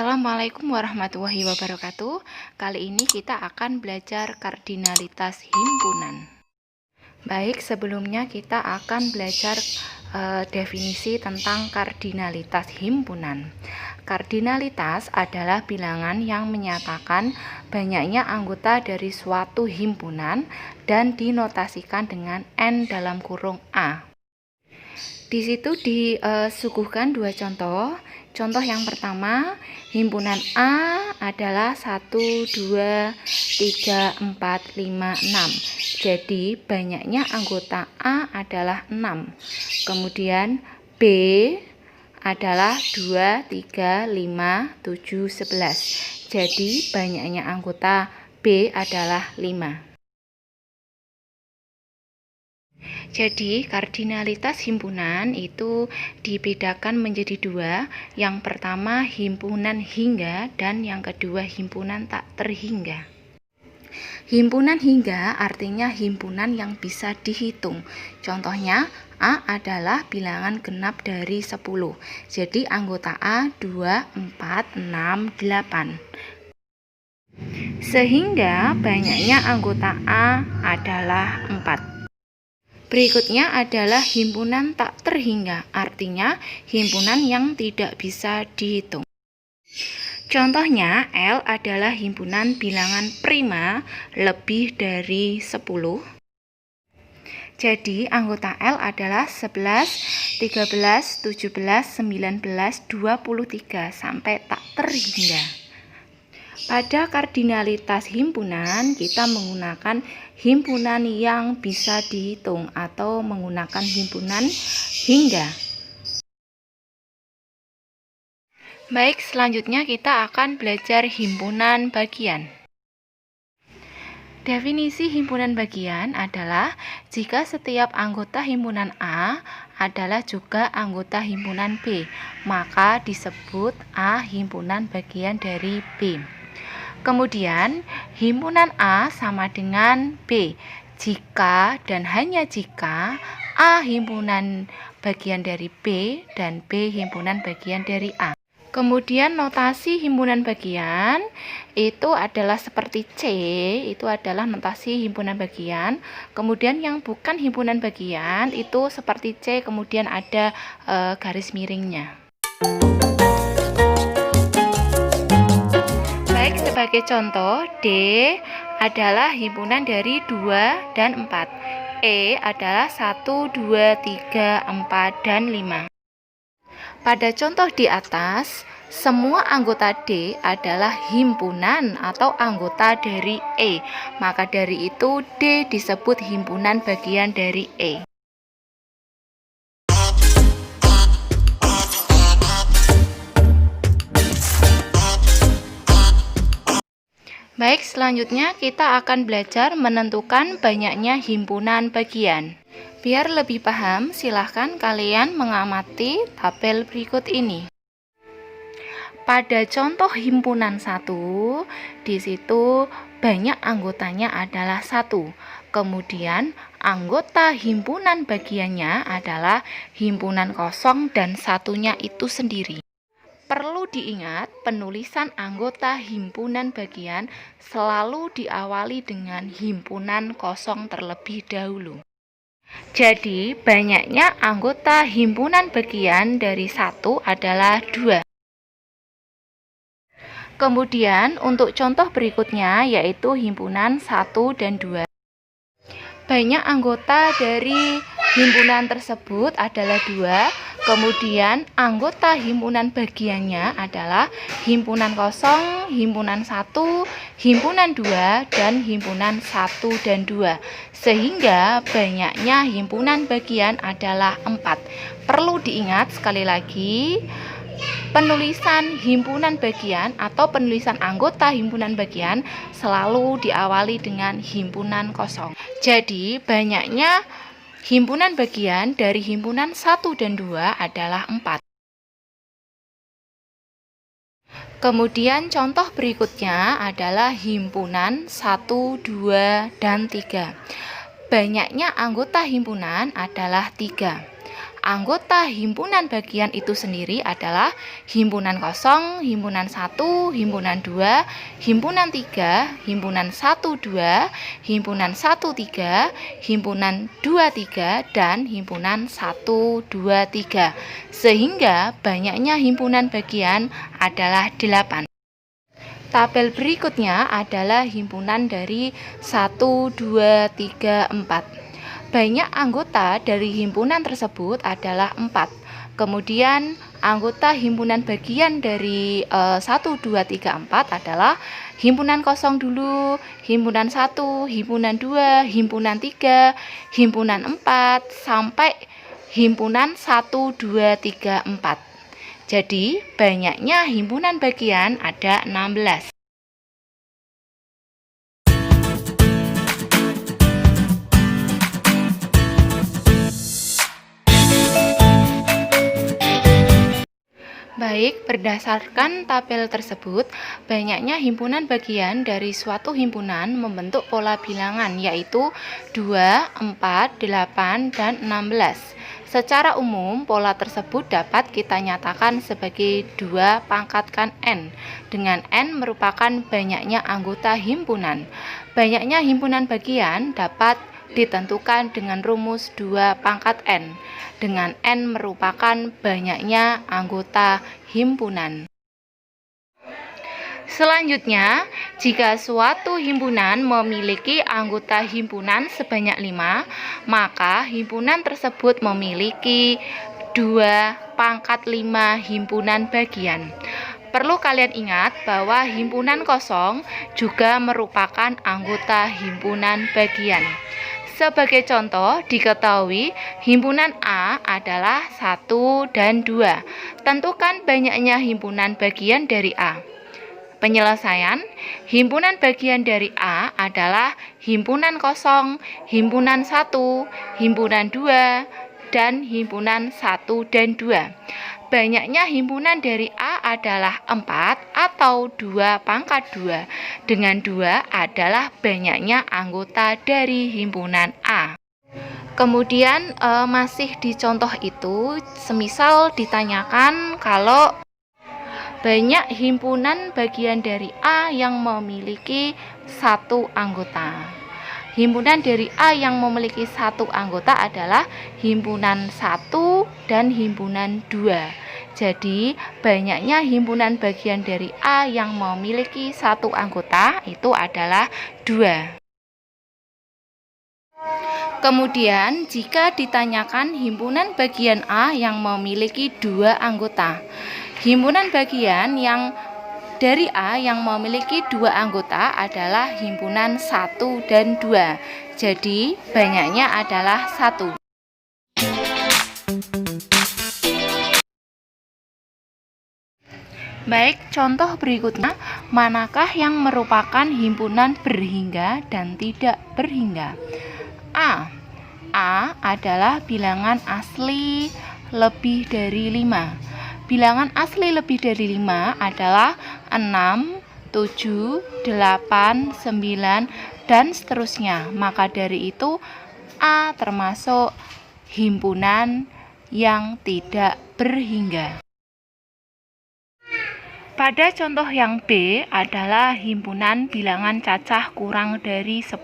Assalamualaikum warahmatullahi wabarakatuh. Kali ini kita akan belajar kardinalitas himpunan. Baik, sebelumnya kita akan belajar definisi tentang kardinalitas himpunan. Kardinalitas adalah bilangan yang menyatakan banyaknya anggota dari suatu himpunan dan dinotasikan dengan N dalam kurung A. Di situ disuguhkan dua contoh. Contoh yang pertama, himpunan A adalah 1, 2, 3, 4, 5, 6. Jadi banyaknya anggota A adalah 6. Kemudian B adalah 2, 3, 5, 7, 11. Jadi banyaknya anggota B adalah 5. Jadi kardinalitas himpunan itu dibedakan menjadi dua. Yang pertama himpunan hingga dan yang kedua himpunan tak terhingga. Himpunan hingga artinya himpunan yang bisa dihitung. Contohnya A adalah bilangan genap dari 10. Jadi anggota A 2, 4, 6, 8. Sehingga banyaknya anggota A adalah 4. Berikutnya adalah himpunan tak terhingga, artinya himpunan yang tidak bisa dihitung. Contohnya, L adalah himpunan bilangan prima lebih dari 10. Jadi, anggota L adalah 11, 13, 17, 19, 23, sampai tak terhingga. Pada kardinalitas himpunan, kita menggunakan himpunan yang bisa dihitung atau menggunakan himpunan hingga. Baik, selanjutnya kita akan belajar himpunan bagian. Definisi himpunan bagian adalah jika setiap anggota himpunan A adalah juga anggota himpunan B, maka disebut A himpunan bagian dari B. Kemudian, himpunan A sama dengan B jika dan hanya jika A himpunan bagian dari B dan B himpunan bagian dari A. Kemudian notasi himpunan bagian itu adalah seperti C, itu adalah notasi himpunan bagian. Kemudian yang bukan himpunan bagian itu seperti C, kemudian ada garis miringnya. Baik, sebagai contoh, D adalah himpunan dari 2 dan 4. E adalah 1, 2, 3, 4, dan 5. Pada contoh di atas, semua anggota D adalah himpunan atau anggota dari E. Maka dari itu D disebut himpunan bagian dari E. Baik, selanjutnya kita akan belajar menentukan banyaknya himpunan bagian. Biar lebih paham, silahkan kalian mengamati tabel berikut ini. Pada contoh himpunan 1, di situ banyak anggotanya adalah 1. Kemudian anggota himpunan bagiannya adalah himpunan kosong dan satunya itu sendiri. Perlu diingat, penulisan anggota himpunan bagian selalu diawali dengan himpunan kosong terlebih dahulu. Jadi, banyaknya anggota himpunan bagian dari 1 adalah 2. Kemudian, untuk contoh berikutnya yaitu himpunan 1 dan 2. Banyak anggota dari himpunan tersebut adalah 2. Kemudian anggota himpunan bagiannya adalah himpunan kosong, himpunan 1, himpunan 2, dan himpunan 1 dan 2. Sehingga banyaknya himpunan bagian adalah 4. Perlu diingat sekali lagi, penulisan himpunan bagian atau penulisan anggota himpunan bagian selalu diawali dengan himpunan kosong. Jadi banyaknya himpunan bagian dari himpunan 1 dan 2 adalah 4. Kemudian contoh berikutnya adalah himpunan 1, 2, dan 3. Banyaknya anggota himpunan adalah 3. Anggota himpunan bagian itu sendiri adalah himpunan kosong, himpunan 1, himpunan 2, himpunan 3, himpunan 1-2, himpunan 1-3, himpunan 2-3, dan himpunan 1-2-3. Sehingga banyaknya himpunan bagian adalah 8. Tabel berikutnya adalah himpunan dari 1, 2, 3, 4. Banyak anggota dari himpunan tersebut adalah 4. Kemudian anggota himpunan bagian dari 1, 2, 3, 4 adalah himpunan kosong dulu, himpunan 1, himpunan 2, himpunan 3, himpunan 4, sampai himpunan 1, 2, 3, 4. Jadi banyaknya himpunan bagian ada 16. Baik, berdasarkan tabel tersebut, banyaknya himpunan bagian dari suatu himpunan membentuk pola bilangan, yaitu 2, 4, 8, dan 16. Secara umum, pola tersebut dapat kita nyatakan sebagai 2 pangkatkan N, dengan N merupakan banyaknya anggota himpunan. Banyaknya himpunan bagian dapat ditentukan dengan rumus 2 pangkat N, dengan N merupakan banyaknya anggota himpunan. Selanjutnya, jika suatu himpunan memiliki anggota himpunan sebanyak 5, maka himpunan tersebut memiliki 2 pangkat 5 himpunan bagian. Perlu kalian ingat bahwa himpunan kosong juga merupakan anggota himpunan bagian. Sebagai contoh, diketahui himpunan A adalah 1 dan 2. Tentukan banyaknya himpunan bagian dari A. Penyelesaian, himpunan bagian dari A adalah himpunan kosong, himpunan 1, himpunan 2, dan himpunan 1 dan 2. Banyaknya himpunan dari A adalah 4 atau 2 pangkat 2. Dengan 2 adalah banyaknya anggota dari himpunan A. Kemudian masih di contoh itu, semisal ditanyakan kalau banyak himpunan bagian dari A yang memiliki 1 anggota. Himpunan dari A yang memiliki 1 anggota adalah himpunan 1 dan himpunan 2. Jadi, banyaknya himpunan bagian dari A yang memiliki 1 anggota itu adalah 2. Kemudian, jika ditanyakan himpunan bagian A yang memiliki 2 anggota. Himpunan bagian yang dari A yang memiliki 2 anggota adalah himpunan 1 dan 2. Jadi, banyaknya adalah 1. Baik, contoh berikutnya, manakah yang merupakan himpunan berhingga dan tidak berhingga? A. A adalah bilangan asli lebih dari 5. Bilangan asli lebih dari 5 adalah 6, 7, 8, 9, dan seterusnya. Maka dari itu A termasuk himpunan yang tidak berhingga. Pada contoh yang B adalah himpunan bilangan cacah kurang dari 10.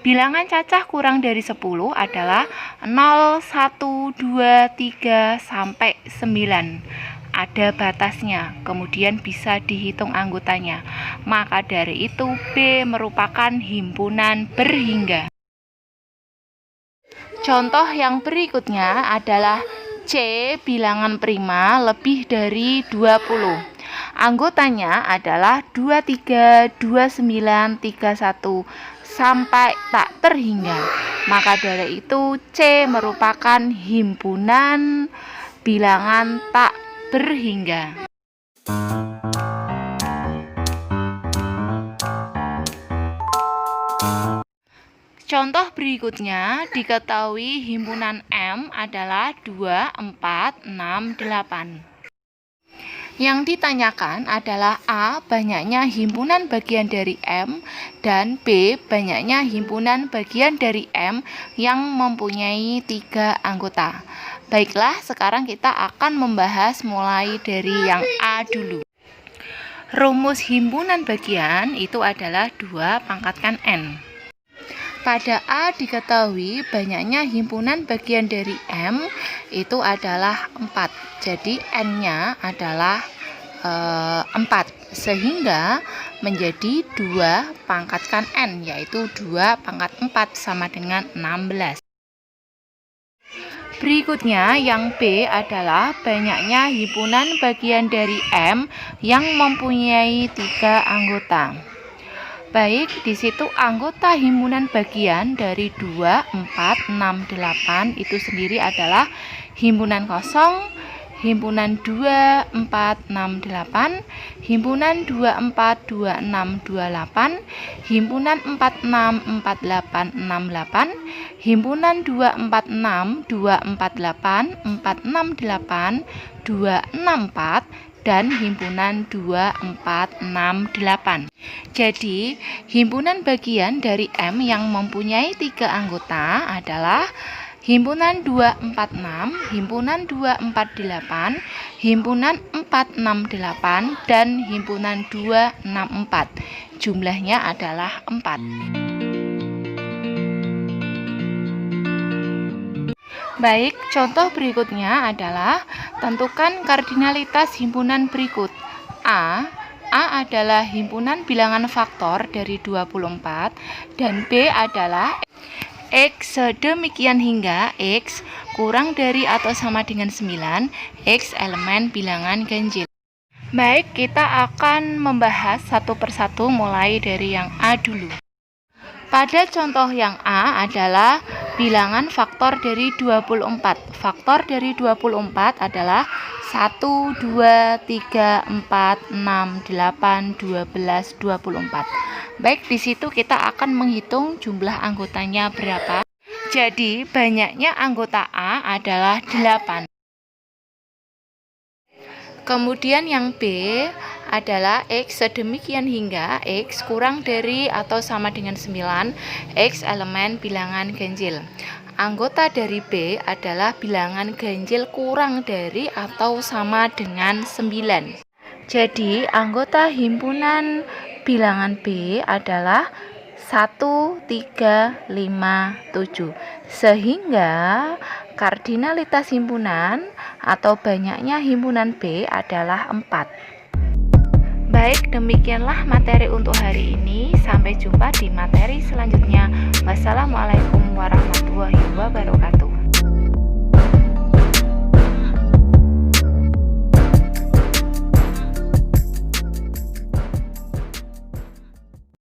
Bilangan cacah kurang dari 10 adalah 0, 1, 2, 3, sampai 9. Ada batasnya, kemudian bisa dihitung anggotanya. Maka dari itu B merupakan himpunan berhingga. Contoh yang berikutnya adalah C bilangan prima lebih dari 20. Anggotanya adalah 23, 29, 31 sampai tak terhingga. Maka dari itu C merupakan himpunan bilangan tak berhingga. Contoh berikutnya, diketahui himpunan M adalah 2, 4, 6, 8. Yang ditanyakan adalah A. Banyaknya himpunan bagian dari M, dan B. Banyaknya himpunan bagian dari M yang mempunyai 3 anggota. Baiklah, sekarang kita akan membahas mulai dari yang A dulu. Rumus himpunan bagian itu adalah 2 pangkatkan N. Pada A diketahui banyaknya himpunan bagian dari M itu adalah 4. Jadi N-nya adalah 4, sehingga menjadi 2 pangkatkan N, yaitu 2 pangkat 4 sama dengan 16. Berikutnya yang B adalah banyaknya himpunan bagian dari M yang mempunyai 3 anggota. Baik, di situ anggota himpunan bagian dari 2, 4, 6, 8 itu sendiri adalah himpunan kosong, himpunan 2, 4, 6, 8, himpunan 2, 4, 2, 6, 28, himpunan 4, 6, 4, 8, 6, 8, himpunan 2, 4, 6, 2, 4, 8, 4, 6, 8, 2, 6, 4, dan himpunan 2, 4, 6, 8. Jadi, himpunan bagian dari M yang mempunyai 3 anggota adalah himpunan 246, himpunan 248, himpunan 468, dan himpunan 264. Jumlahnya adalah 4. Baik, contoh berikutnya adalah tentukan kardinalitas himpunan berikut. A adalah himpunan bilangan faktor dari 24 dan B adalah X sedemikian hingga X kurang dari atau sama dengan 9, X elemen bilangan ganjil. Baik, kita akan membahas satu persatu mulai dari yang A dulu. Pada contoh yang A adalah bilangan faktor dari 24. Faktor dari 24 adalah 1, 2, 3, 4, 6, 8, 12, 24. Baik, di situ kita akan menghitung jumlah anggotanya berapa. Jadi, banyaknya anggota A adalah 8. Kemudian yang B adalah X sedemikian hingga X kurang dari atau sama dengan 9, X elemen bilangan ganjil. Anggota dari B adalah bilangan ganjil kurang dari atau sama dengan 9. Jadi, anggota himpunan bilangan B adalah 1, 3, 5, 7. Sehingga kardinalitas himpunan atau banyaknya himpunan B adalah 4. Baik, demikianlah materi untuk hari ini. Sampai jumpa di materi selanjutnya. Wassalamualaikum warahmatullahi wabarakatuh.